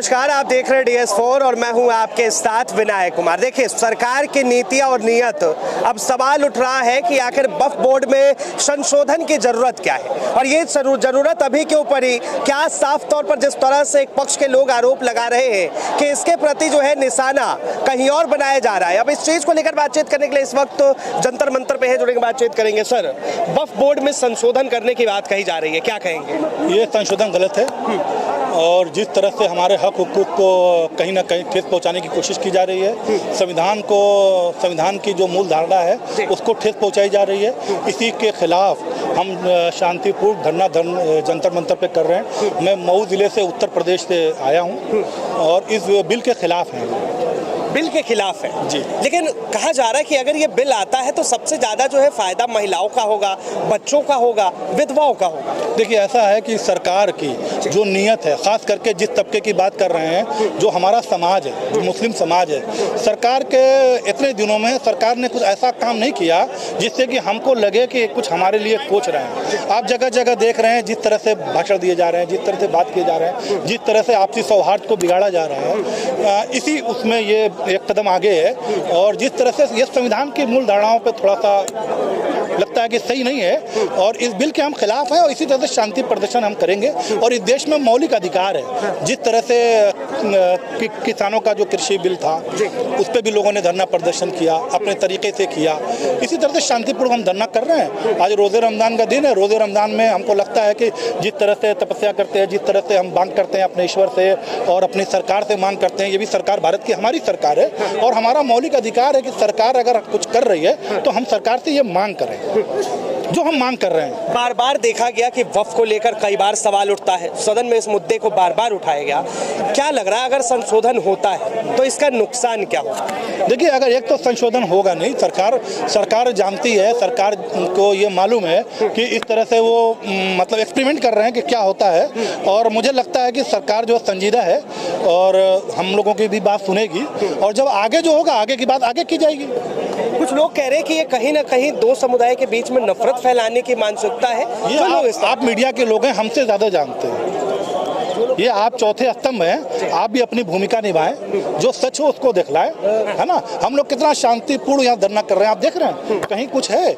नमस्कार, आप देख रहे हैं DS4 और मैं हूं आपके साथ विनायक कुमार। देखिए, सरकार की नीतियां और नीयत, अब सवाल उठ रहा है कि आखिर वक्फ बोर्ड में संशोधन की जरूरत क्या है। और ये जरूरत अभी क्यों पड़ी, क्या साफ तौर पर जिस तरह से एक पक्ष के लोग आरोप लगा रहे हैं कि इसके प्रति जो है निशाना कहीं और बनाया जा रहा है। अब इस चीज को लेकर बातचीत करने के लिए इस वक्त जंतर मंतर पे है, जुड़ेंगे, बातचीत करेंगे। सर, वक्फ बोर्ड में संशोधन करने की बात कही जा रही है, क्या कहेंगे? ये संशोधन गलत है और जिस तरह से हमारे हक हुकूक को कहीं ना कहीं ठेस पहुंचाने की कोशिश की जा रही है, संविधान की जो मूल धारणा है उसको ठेस पहुंचाई जा रही है, इसी के खिलाफ हम शांतिपूर्ण धरना जंतर मंतर पे कर रहे हैं। मैं मऊ जिले से, उत्तर प्रदेश से आया हूं और इस बिल के खिलाफ हैं। बिल के खिलाफ है जी। लेकिन कहा जा रहा है कि अगर ये बिल आता है तो सबसे ज्यादा जो है फायदा महिलाओं का होगा, बच्चों का होगा, विधवाओं का होगा। देखिए, ऐसा है कि सरकार की जो नीयत है, खास करके जिस तबके की बात कर रहे हैं, जो हमारा समाज है, जो मुस्लिम समाज है, सरकार के इतने दिनों में सरकार ने कुछ ऐसा काम नहीं किया जिससे कि हमको लगे कि कुछ हमारे लिए सोच रहे हैं। आप जगह जगह देख रहे हैं जिस तरह से भाषण दिए जा रहे हैं, जिस तरह से बात किए जा रहे हैं, जिस तरह से आपसी सौहार्द को बिगाड़ा जा रहा है, इसी उसमें ये एक कदम आगे है। और जिस तरह से ये संविधान की मूल धारणाओं पे थोड़ा सा लगता है कि सही नहीं है और इस बिल के हम खिलाफ हैं और इसी तरह से शांति प्रदर्शन हम करेंगे। और इस देश में मौलिक अधिकार है, जिस तरह से किसानों का जो कृषि बिल था उस पर भी लोगों ने धरना प्रदर्शन किया, अपने तरीके से किया, इसी तरह से शांतिपूर्ण हम धरना कर रहे हैं। आज रोज़े रमज़ान का दिन है, रोज़े रमज़ान में हमको लगता है कि जिस तरह से तपस्या करते हैं, जिस तरह से हम मांग करते हैं अपने ईश्वर से और अपनी सरकार से मांग करते हैं, ये भी सरकार भारत की हमारी सरकार है और हमारा मौलिक अधिकार है कि सरकार अगर कुछ कर रही है तो हम सरकार से ये मांग करें जो हम मांग कर रहे हैं। बार बार देखा गया कि वक्फ को लेकर कई बार सवाल उठता है, सदन में इस मुद्दे को बार बार उठाया गया। क्या लग रहा है अगर संशोधन होता है तो इसका नुकसान क्या होगा? देखिए, अगर एक तो संशोधन होगा नहीं, सरकार जानती है, सरकार को ये मालूम है कि इस तरह से वो मतलब एक्सपेरिमेंट कर रहे हैं कि क्या होता है। और मुझे लगता है कि सरकार जो संजीदा है और हम लोगों की भी बात सुनेगी और जब आगे जो होगा, आगे की बात आगे की जाएगी। कुछ लोग कह रहे हैं कि ये कहीं ना कहीं दो समुदाय के बीच में नफरत फैलाने की मानसिकता है। ये आप मीडिया के लोग हैं, हमसे ज्यादा जानते हैं। ये आप चौथे स्तंभ हैं, आप भी अपनी भूमिका निभाएं, जो सच हो उसको दिखलाएं, है ना। हम लोग कितना शांतिपूर्ण यहाँ धरना कर रहे हैं, आप देख रहे हैं, कहीं कुछ है,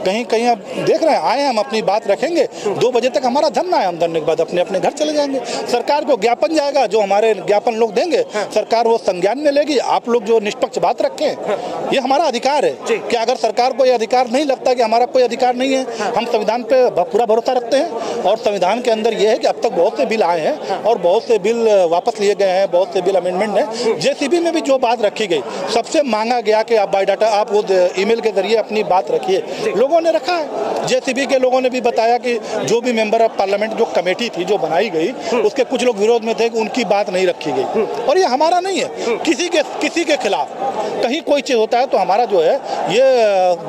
कहीं आप देख रहे हैं, आए हम अपनी बात रखेंगे। 2 बजे तक हमारा धरना है, हम धरने के बाद अपने अपने घर चले जाएंगे। सरकार को ज्ञापन जाएगा, जो हमारे ज्ञापन लोग देंगे सरकार वो संज्ञान में लेगी। आप लोग जो निष्पक्ष बात रखें, ये हमारा अधिकार है कि अगर सरकार को ये अधिकार नहीं लगता कि हमारा कोई अधिकार नहीं है, हम संविधान पे पूरा भरोसा रखते हैं। और संविधान के अंदर ये है कि अब तक बहुत से बिल आए हैं और बहुत से बिल वापस लिए गए हैं, बहुत से बिल अमेंडमेंट है। JCB में भी जो बात रखी गई, सबसे मांगा गया कि आप बायोडाटा, आप वो ईमेल के जरिए अपनी बात रखिए, लोगों ने रखा है। JCB के लोगों ने भी बताया कि जो भी मेंबर ऑफ पार्लियामेंट जो कमेटी थी जो बनाई गई, उसके कुछ लोग विरोध में थे कि उनकी बात नहीं रखी गई। और ये हमारा नहीं है, किसी के खिलाफ कहीं कोई चीज होता है तो हमारा जो है, ये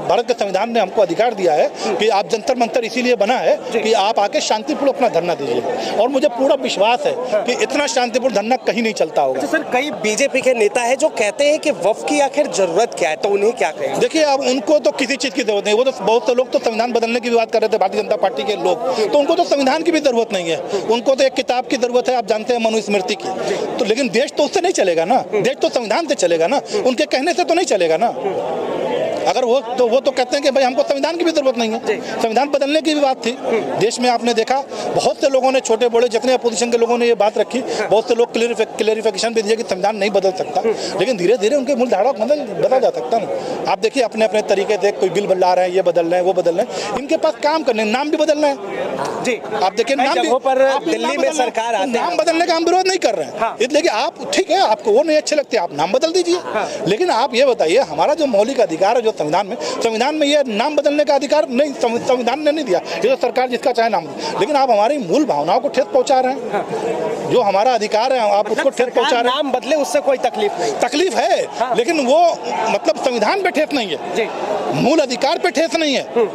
भारत के संविधान ने हमको अधिकार दिया है कि आप जंतर मंतर इसीलिए बना है कि आप आके शांतिपूर्ण अपना धरना दीजिए। और मुझे पूरा विश्वास है कि इतना शांतिपूर्ण धरना कहीं नहीं चलता होगा। सर, कई BJP के नेता है जो कहते हैं कि वक्फ की आखिर जरूरत क्या है, तो उन्हें क्या कहें? देखिए, अब उनको तो किसी चीज की जरूरत नहीं, वो तो बहुत से लोग तो संविधान बदलने की बात कर रहे थे, भारतीय जनता पार्टी के लोग, तो उनको तो संविधान की भी जरूरत नहीं है, उनको तो एक किताब की जरूरत है, आप जानते हैं, मनुस्मृति की। तो लेकिन देश तो उससे नहीं चलेगा ना, देश तो संविधान से चलेगा ना, उनके कहने से तो नहीं चलेगा ना। अगर वो तो कहते हैं कि भाई हमको संविधान की भी जरूरत नहीं है, संविधान बदलने की भी बात थी। देश में आपने देखा बहुत से लोगों ने, छोटे बड़े जितने अपोजिशन के लोगों ने ये बात रखी, बहुत से लोग क्लेरिफिकेशन भी दिए कि संविधान नहीं बदल सकता, लेकिन धीरे धीरे उनके मूल धारा बदल जा सकता ना। आप देखिए, अपने अपने तरीके से कोई बिल बदला रहे हैं, ये बदल रहे हैं, वो बदल रहे हैं, इनके पास काम करने, नाम भी बदलना है जी। आप देखिए, नाम भी पर दिल्ली में सरकार नाम बदलने का हम विरोध नहीं कर रहे हैं, इसलिए आप ठीक है, आपको वो नहीं अच्छे लगते, आप नाम बदल दीजिए। लेकिन आप ये बताइए, हमारा जो मौलिक अधिकार है जो संविधान में ये नाम बदलने का अधिकार नहीं, संविधान ने नहीं दिया, ये तो सरकार जिसका चाहे नाम। लेकिन आप हमारी मूल भावनाओं को ठेस पहुंचा रहे हैं, जो हमारा अधिकार है आप उसको ठेस पहुंचा रहे हैं। नाम बदले उससे कोई तकलीफ नहीं, तकलीफ है, लेकिन वो मतलब संविधान पे ठेस नहीं है, मूल अधिकार पे ठेस नहीं है।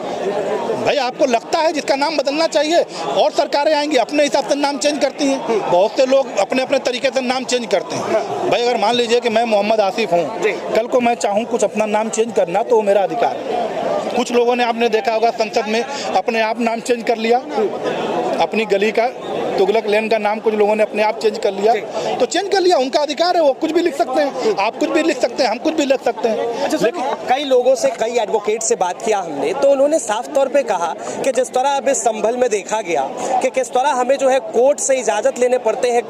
भाई, आपको लगता है जिसका नाम बदलना चाहिए, और सरकारें आएंगी अपने हिसाब से नाम चेंज करती हैं, बहुत से लोग अपने अपने तरीके से नाम चेंज करते हैं। भाई, अगर मान लीजिए कि मैं मोहम्मद आसिफ हूँ, कल को मैं चाहूँ कुछ अपना नाम चेंज करना, तो वो मेरा अधिकार है। कुछ लोगों ने आपने देखा होगा संसद में अपने आप नाम चेंज कर लिया, अपनी गली का तुगलक लेन का नाम कुछ लोगों ने अपने आप चेंज कर लिया, तो चेंज कर लिया, उनका अधिकार है, वो कुछ भी लिख सकते हैं, आप कुछ भी लिख सकते हैं, हम कुछ भी लिख सकते हैं। लेकिन कई लोगों से, कई एडवोकेट से बात किया हमने, तो उन्होंने साफ तौर पे कहा कि जिस तरह अब इस संभल में देखा गया कि किस तरह हमें जो है कोर्ट से इजाजत लेने पड़ते हैं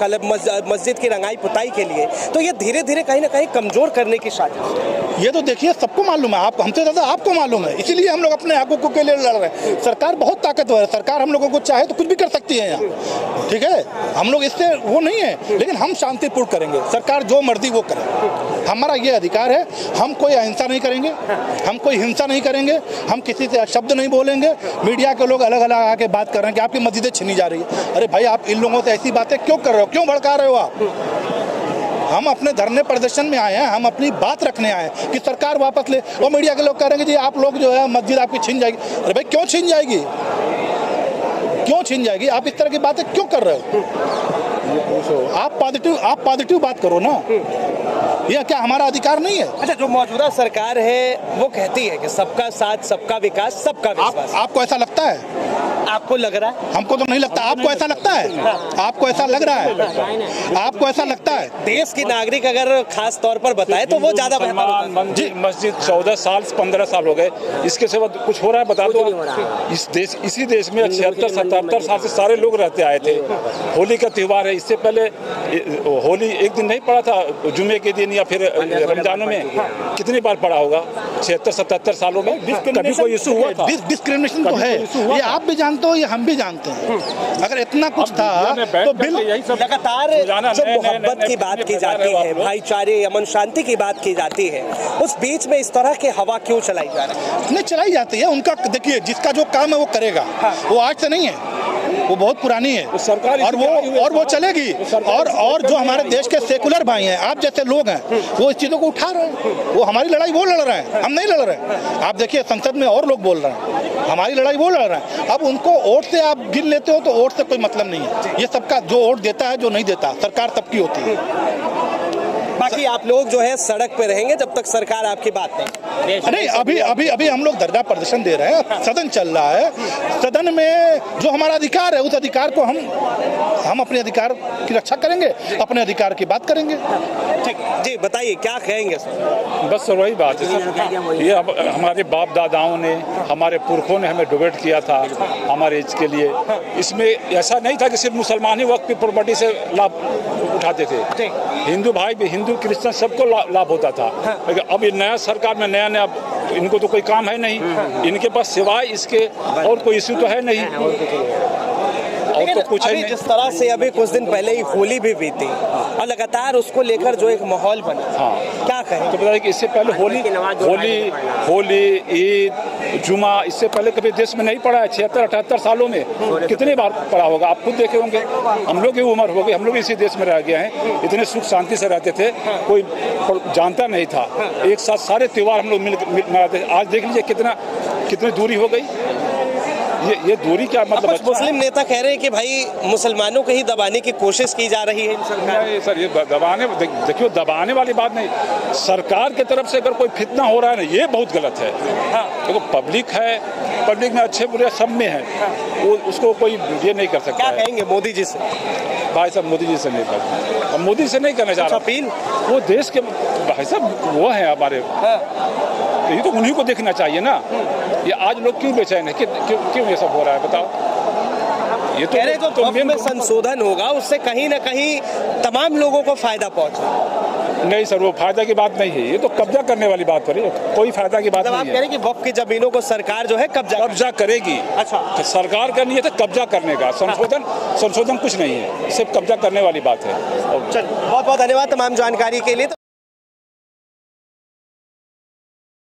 मस्जिद की रंगाई पुताई के लिए, तो ये धीरे धीरे कहीं ना कहीं कमजोर करने की साजिश। ये तो देखिए सबको मालूम है, आप हमसे ज़्यादा आपको मालूम है, इसीलिए हम लोग अपने हकों के लिए लड़ रहे हैं। सरकार बहुत ताकतवर है, सरकार हम लोगों को चाहे तो कुछ भी कर सकती है यहाँ, ठीक है, हम लोग इससे वो नहीं है, लेकिन हम शांतिपूर्ण करेंगे, सरकार जो मर्जी वो करे, हमारा ये अधिकार है। हम कोई अहिंसा नहीं करेंगे, हम कोई हिंसा नहीं करेंगे, हम किसी से शब्द नहीं बोलेंगे। मीडिया के लोग अलग अलग आके बात कर रहे हैं कि आपकी मस्जिदें छीनी जा रही है। अरे भाई, आप इन लोगों से ऐसी बातें क्यों कर रहे हो, क्यों भड़का रहे हो आप? हम अपने धरने प्रदर्शन में आए हैं, हम अपनी बात रखने आए हैं कि सरकार वापस ले। और मीडिया के लोग कह रहे हैं कि जी आप लोग जो है मस्जिद आपकी छीन जाएगी। अरे भाई, क्यों छीन जाएगी, क्यों छीन जाएगी? आप इस तरह की बातें क्यों कर रहे हो? आप पॉजिटिव बात करो ना, यह क्या हमारा अधिकार नहीं है? अच्छा, जो मौजूदा सरकार है वो कहती है कि सबका साथ, सबका विकास, सबका विश्वास। आपको ऐसा लगता है? आपको लग रहा है? हमको तो नहीं लगता। आपको ऐसा लगता है? आपको ऐसा लग रहा है? आपको ऐसा लगता है? देश की नागरिक अगर खास तौर पर बताए तो वो ज्यादा मंदिर मस्जिद 14 साल 15 साल हो गए, इसके सिवा कुछ हो रहा है? बता दो। इसी देश में 76-77 साल से सारे लोग रहते आए थे। होली का त्यौहार है, इससे पहले होली एक दिन नहीं पड़ा था, जुमे के दिन या फिर रमजानों में कितनी बार पड़ा होगा? 76-77 सालों में कभी कोई इशू हुआ था? डिस्क्रिमिनेशन तो है, ये आप भी जानते हो, ये हम भी जानते हैं। अगर इतना कुछ था तो बिल लगातार जो मोहब्बत की बात की जाती है, भाईचारे, अमन शांति की बात की जाती है, उस बीच में इस तरह की हवा क्यों चलाई जा रही है? नहीं चलाई जाती है, उनका देखिए, जिसका जो काम है वो करेगा। वो आज से नहीं है, वो बहुत पुरानी है सरकार, और वो चलेगी। और जो हमारे देश के सेकुलर भाई हैं, आप जैसे लोग हैं, वो इस चीज़ों को उठा रहे हैं। वो हमारी लड़ाई वो लड़ रहे हैं, हम नहीं लड़ रहे हैं। आप देखिए संसद में और लोग बोल रहे हैं, हमारी लड़ाई वो लड़ रहे हैं। अब उनको वोट से आप गिन लेते हो तो वोट से कोई मतलब नहीं है। ये सबका जो वोट देता है, जो नहीं देता, सरकार सबकी होती है। बाकी आप लोग जो है सड़क पे रहेंगे जब तक सरकार आपकी बात नहीं। अभी हम लोग धरना प्रदर्शन दे रहे हैं, सदन चल रहा है। सदन में जो हमारा अधिकार है, उस अधिकार को हम अपने अधिकार की रक्षा करेंगे, अपने अधिकार की बात करेंगे। ठीक जी, बताइए क्या कहेंगे सर? बस सर वही बात है सर, ये हमारे बाप दादाओं ने, हमारे पुरखों ने हमें डिबेट किया था हमारे एज के लिए। इसमें ऐसा नहीं था कि सिर्फ मुसलमान ही वक्त की प्रॉपर्टी से लाभ उठाते थे, हिंदू भाई भी, हिंदू क्रिश्चियन सबको लाभ होता था। लेकिन अब ये नया सरकार में नया इनको तो कोई काम है नहीं, इनके पास सिवाय इसके और कोई इश्यू तो है नहीं। और तो कुछ अभी जिस तरह से अभी कुछ दिन पहले ही होली भी बीती और लगातार उसको लेकर जो एक माहौल बना, हाँ, क्या कहें? तो बताइए कि इससे पहले होली, ईद, जुमा, इससे पहले कभी देश में नहीं पड़ा है। 76-78 सालों में कितनी बार पड़ा होगा? आप खुद देखे होंगे, हम लोग की उम्र हो गई, हम लोग इसी देश में रह गए हैं। इतने सुख शांति से रहते थे, कोई जानता नहीं था। एक साथ सारे त्यौहार हम लोग मिल मनाते थे। आज देख लीजिए कितनी दूरी हो गई। ये दूरी क्या मतलब? कुछ मुस्लिम नेता कह रहे हैं कि भाई मुसलमानों को ही दबाने की कोशिश की जा रही है सरकार। नहीं सर, ये देखिए दबाने वाली बात नहीं। सरकार की तरफ से अगर कोई फितना हो रहा है ना, ये बहुत गलत है। देखो पब्लिक है, पब्लिक में अच्छे बुरे सब में है, वो उसको कोई ये नहीं कर सकता। क्या कहेंगे मोदी जी से? भाई साहब मोदी जी से नहीं कर, हम मोदी से नहीं करना चाह रहे। अपील वो देश के भाई साहब वो हैं हमारे, तो ये तो उन्हीं को देखना चाहिए ना। ये आज लोग क्यों बेचैन है, क्यों ये सब हो रहा है बताओ? ये तो कह रहे जो वक्फ में संशोधन होगा उससे कहीं ना कहीं तमाम लोगों को फायदा पहुंचे। नहीं सर, वो फायदा की बात नहीं है, ये तो कब्जा करने वाली बात पर है, कोई फायदा की बात नहीं है। आप कह रहे हैं कि वक्फ की जमीनों को सरकार जो है कब्जा करेगी। अच्छा, तो सरकार का नहीं है तो कब्जा करने का, संशोधन कुछ नहीं है, सिर्फ कब्जा करने वाली बात है। बहुत बहुत धन्यवाद तमाम जानकारी के लिए।